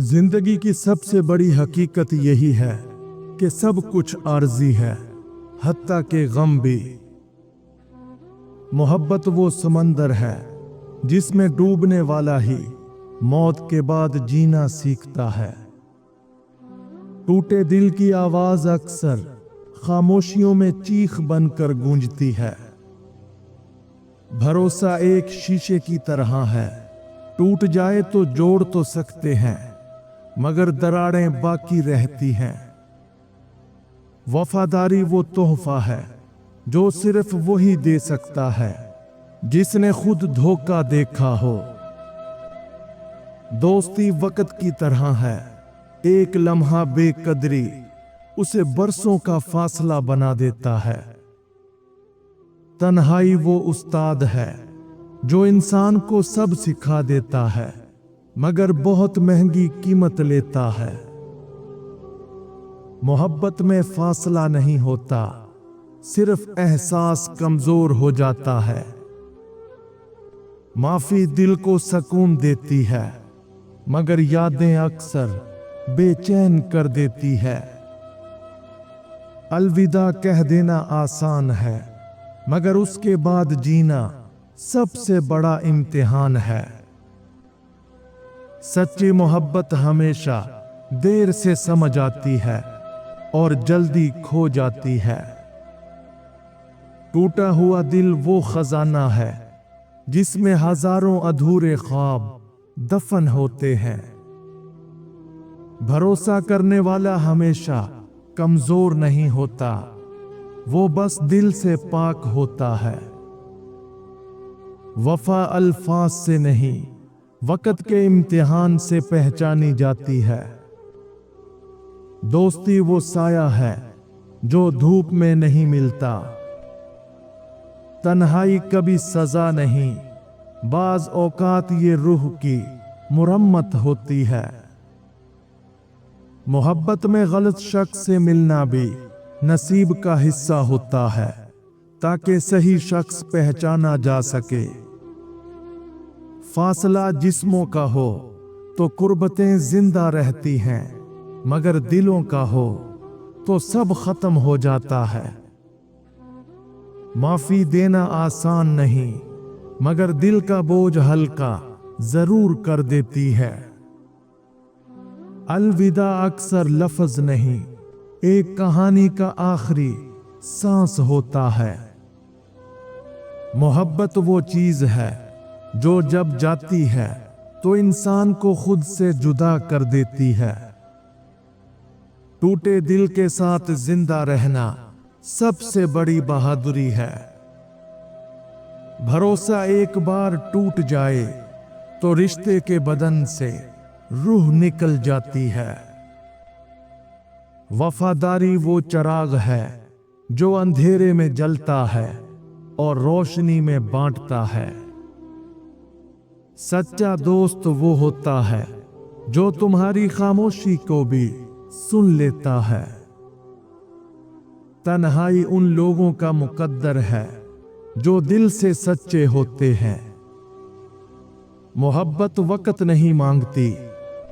जिंदगी की सबसे बड़ी हकीकत यही है कि सब कुछ आर्जी है, हत्ता के गम भी। मोहब्बत वो समंदर है जिसमें डूबने वाला ही मौत के बाद जीना सीखता है। टूटे दिल की आवाज अक्सर खामोशियों में चीख बनकर गूंजती है। भरोसा एक शीशे की तरह है, टूट जाए तो जोड़ तो सकते हैं, मगर दरारें बाकी रहती हैं। वफादारी वो तोहफा है जो सिर्फ वही दे सकता है जिसने खुद धोखा देखा हो। दोस्ती वक्त की तरह है, एक लम्हा बेकदरी उसे बरसों का फासला बना देता है। तन्हाई वो उस्ताद है जो इंसान को सब सिखा देता है, मगर बहुत महंगी कीमत लेता है। मोहब्बत में फासला नहीं होता, सिर्फ एहसास कमजोर हो जाता है। माफी दिल को सुकून देती है, मगर यादें अक्सर बेचैन कर देती है। अलविदा कह देना आसान है, मगर उसके बाद जीना सबसे बड़ा इम्तिहान है। सच्ची मोहब्बत हमेशा देर से समझ आती है और जल्दी खो जाती है। टूटा हुआ दिल वो खजाना है जिसमें हजारों अधूरे ख्वाब दफन होते हैं। भरोसा करने वाला हमेशा कमजोर नहीं होता, वो बस दिल से पाक होता है। वफा अल्फाज से नहीं, वक्त के इम्तिहान से पहचानी जाती है। दोस्ती वो साया है जो धूप में नहीं मिलता। तन्हाई कभी सजा नहीं, बाज औकात ये रूह की मुरम्मत होती है। मोहब्बत में गलत शख्स से मिलना भी नसीब का हिस्सा होता है, ताकि सही शख्स पहचाना जा सके। फासला जिस्मों का हो तो कुर्बतें जिंदा रहती हैं, मगर दिलों का हो तो सब खत्म हो जाता है। माफी देना आसान नहीं, मगर दिल का बोझ हल्का जरूर कर देती है। अलविदा अक्सर लफ्ज नहीं, एक कहानी का आखिरी सांस होता है। मोहब्बत वो चीज है जो जब जाती है तो इंसान को खुद से जुदा कर देती है। टूटे दिल के साथ जिंदा रहना सबसे बड़ी बहादुरी है। भरोसा एक बार टूट जाए तो रिश्ते के बदन से रूह निकल जाती है। वफादारी वो चिराग है जो अंधेरे में जलता है और रोशनी में बांटता है। सच्चा दोस्त वो होता है जो तुम्हारी खामोशी को भी सुन लेता है। तन्हाई उन लोगों का मुकद्दर है जो दिल से सच्चे होते हैं। मोहब्बत वक्त नहीं मांगती,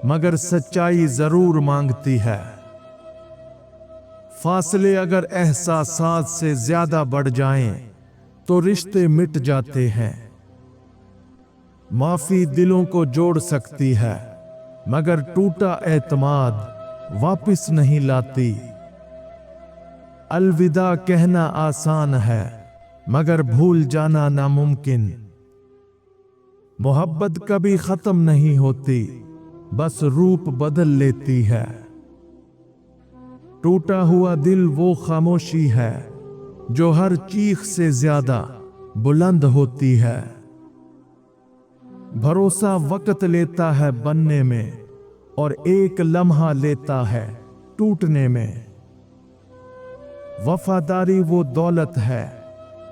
मगर सच्चाई जरूर मांगती है। फासले अगर एहसासात से ज्यादा बढ़ जाएं, तो रिश्ते मिट जाते हैं। माफी दिलों को जोड़ सकती है, मगर टूटा एतमाद वापिस नहीं लाती। अलविदा कहना आसान है, मगर भूल जाना नामुमकिन। मोहब्बत कभी खत्म नहीं होती, बस रूप बदल लेती है। टूटा हुआ दिल वो खामोशी है जो हर चीख से ज्यादा बुलंद होती है। भरोसा वक्त लेता है बनने में और एक लम्हा लेता है टूटने में। वफादारी वो दौलत है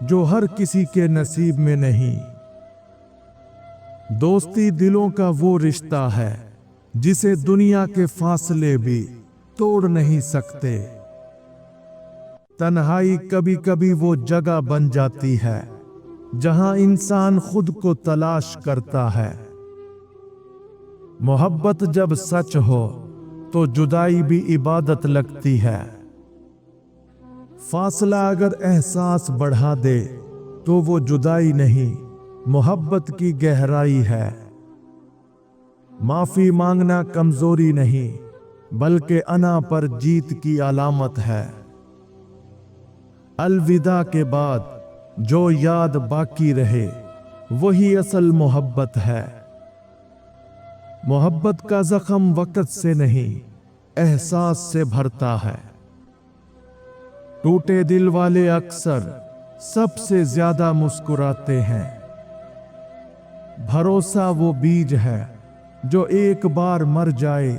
जो हर किसी के नसीब में नहीं। दोस्ती दिलों का वो रिश्ता है जिसे दुनिया के फासले भी तोड़ नहीं सकते। तन्हाई कभी कभी वो जगह बन जाती है जहां इंसान खुद को तलाश करता है। मोहब्बत जब सच हो तो जुदाई भी इबादत लगती है। फासला अगर एहसास बढ़ा दे तो वो जुदाई नहीं, मोहब्बत की गहराई है। माफी मांगना कमजोरी नहीं, बल्कि अना पर जीत की अलामत है। अलविदा के बाद जो याद बाकी रहे वही असल मोहब्बत है। मोहब्बत का जख्म वक्त से नहीं, एहसास से भरता है। टूटे दिल वाले अक्सर सबसे ज्यादा मुस्कुराते हैं। भरोसा वो बीज है जो एक बार मर जाए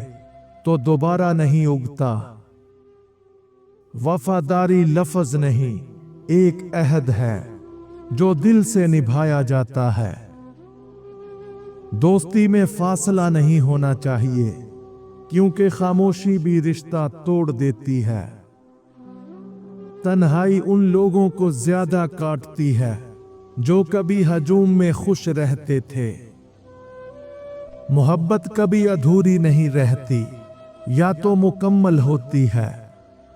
तो दोबारा नहीं उगता। वफादारी लफ्ज नहीं, एक अहद है जो दिल से निभाया जाता है। दोस्ती में फासला नहीं होना चाहिए, क्योंकि खामोशी भी रिश्ता तोड़ देती है। तन्हाई उन लोगों को ज्यादा काटती है जो कभी हजूम में खुश रहते थे। मोहब्बत कभी अधूरी नहीं रहती, या तो मुकम्मल होती है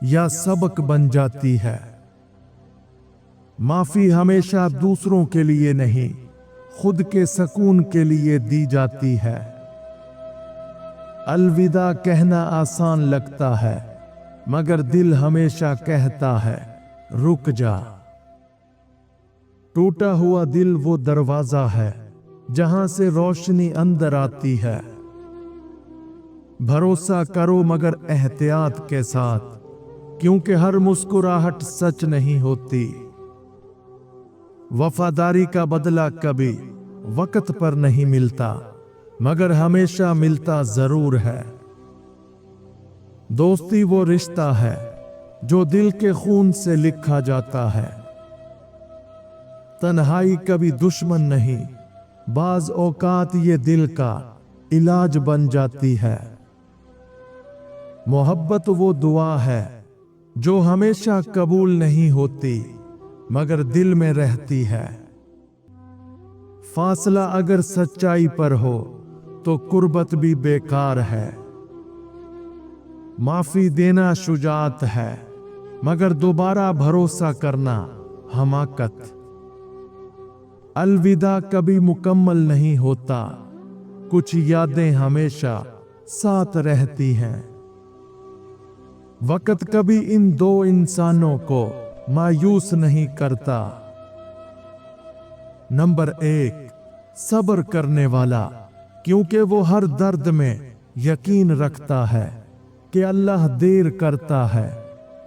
या सबक बन जाती है। माफी हमेशा दूसरों के लिए नहीं, खुद के सुकून के लिए दी जाती है। अलविदा कहना आसान लगता है, मगर दिल हमेशा कहता है रुक जा। टूटा हुआ दिल वो दरवाजा है जहां से रोशनी अंदर आती है। भरोसा करो मगर एहतियात के साथ, क्योंकि हर मुस्कुराहट सच नहीं होती। वफादारी का बदला कभी वक्त पर नहीं मिलता, मगर हमेशा मिलता जरूर है। दोस्ती वो रिश्ता है जो दिल के खून से लिखा जाता है। तन्हाई कभी दुश्मन नहीं, बाज औकात ये दिल का इलाज बन जाती है। मोहब्बत वो दुआ है जो हमेशा कबूल नहीं होती, मगर दिल में रहती है। फासला अगर सच्चाई पर हो तो कुर्बत भी बेकार है। माफी देना शुजाअत है, मगर दोबारा भरोसा करना हमाकत। अलविदा कभी मुकम्मल नहीं होता, कुछ यादें हमेशा साथ रहती हैं। वक्त कभी इन दो इंसानों को मायूस नहीं करता। नंबर 1, सब्र करने वाला, क्योंकि वो हर दर्द में यकीन रखता है कि अल्लाह देर करता है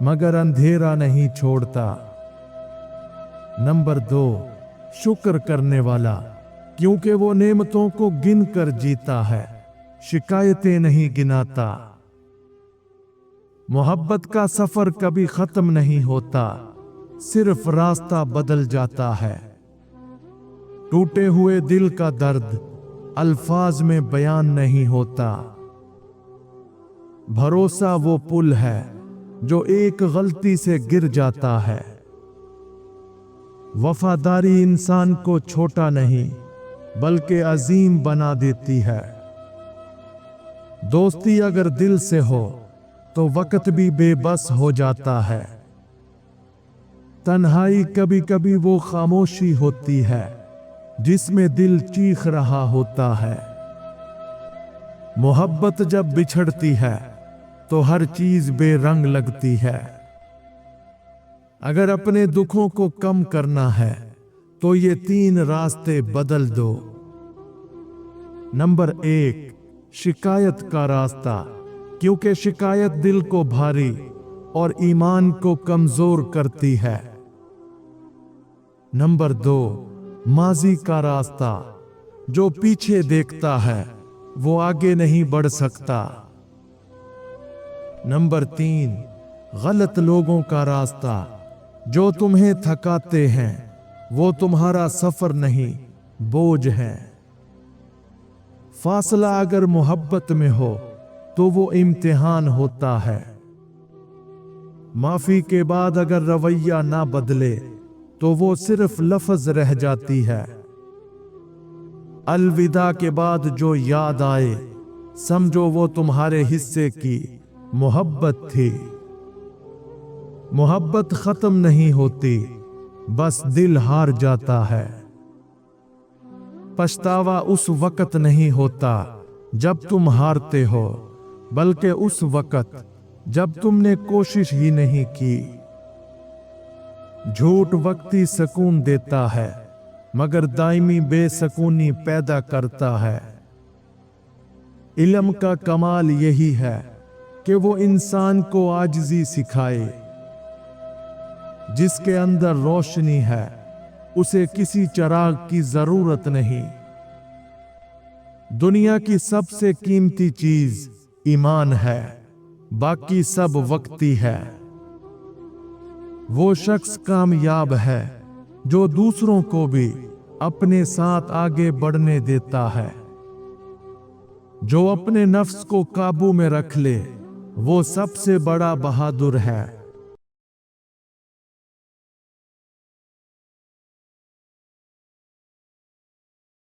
मगर अंधेरा नहीं छोड़ता। नंबर 2, शुक्र करने वाला, क्योंकि वो नेमतों को गिन कर जीता है, शिकायतें नहीं गिनाता। मोहब्बत का सफर कभी खत्म नहीं होता, सिर्फ रास्ता बदल जाता है। टूटे हुए दिल का दर्द अल्फाज में बयान नहीं होता। भरोसा वो पुल है जो एक गलती से गिर जाता है। वफादारी इंसान को छोटा नहीं, बल्कि अजीम बना देती है। दोस्ती अगर दिल से हो तो वक्त भी बेबस हो जाता है। तन्हाई कभी कभी वो खामोशी होती है जिसमें दिल चीख रहा होता है। मोहब्बत जब बिछड़ती है तो हर चीज बेरंग लगती है। अगर अपने दुखों को कम करना है तो ये 3 रास्ते बदल दो। नंबर 1, शिकायत का रास्ता, क्योंकि शिकायत दिल को भारी और ईमान को कमजोर करती है। नंबर 2, माजी का रास्ता, जो पीछे देखता है वो आगे नहीं बढ़ सकता। नंबर 3, गलत लोगों का रास्ता, जो तुम्हें थकाते हैं वो तुम्हारा सफर नहीं, बोझ है। फासला अगर मोहब्बत में हो तो वो इम्तिहान होता है। माफी के बाद अगर रवैया ना बदले तो वो सिर्फ लफ्ज रह जाती है। अलविदा के बाद जो याद आए समझो वो तुम्हारे हिस्से की मोहब्बत थी। मोहब्बत खत्म नहीं होती, बस दिल हार जाता है। पछतावा उस वक्त नहीं होता जब तुम हारते हो, बल्कि उस वक्त जब तुमने कोशिश ही नहीं की। झूठ वक्ती सुकून देता है, मगर दायमी बेसुकूनी पैदा करता है। इल्म का कमाल यही है कि वो इंसान को आजिज़ी सिखाए। जिसके अंदर रोशनी है, उसे किसी चिराग की जरूरत नहीं। दुनिया की सबसे कीमती चीज ईमान है, बाकी सब वक्ती है। वो शख्स कामयाब है जो दूसरों को भी अपने साथ आगे बढ़ने देता है। जो अपने नफ्स को काबू में रख ले, वो सबसे बड़ा बहादुर है।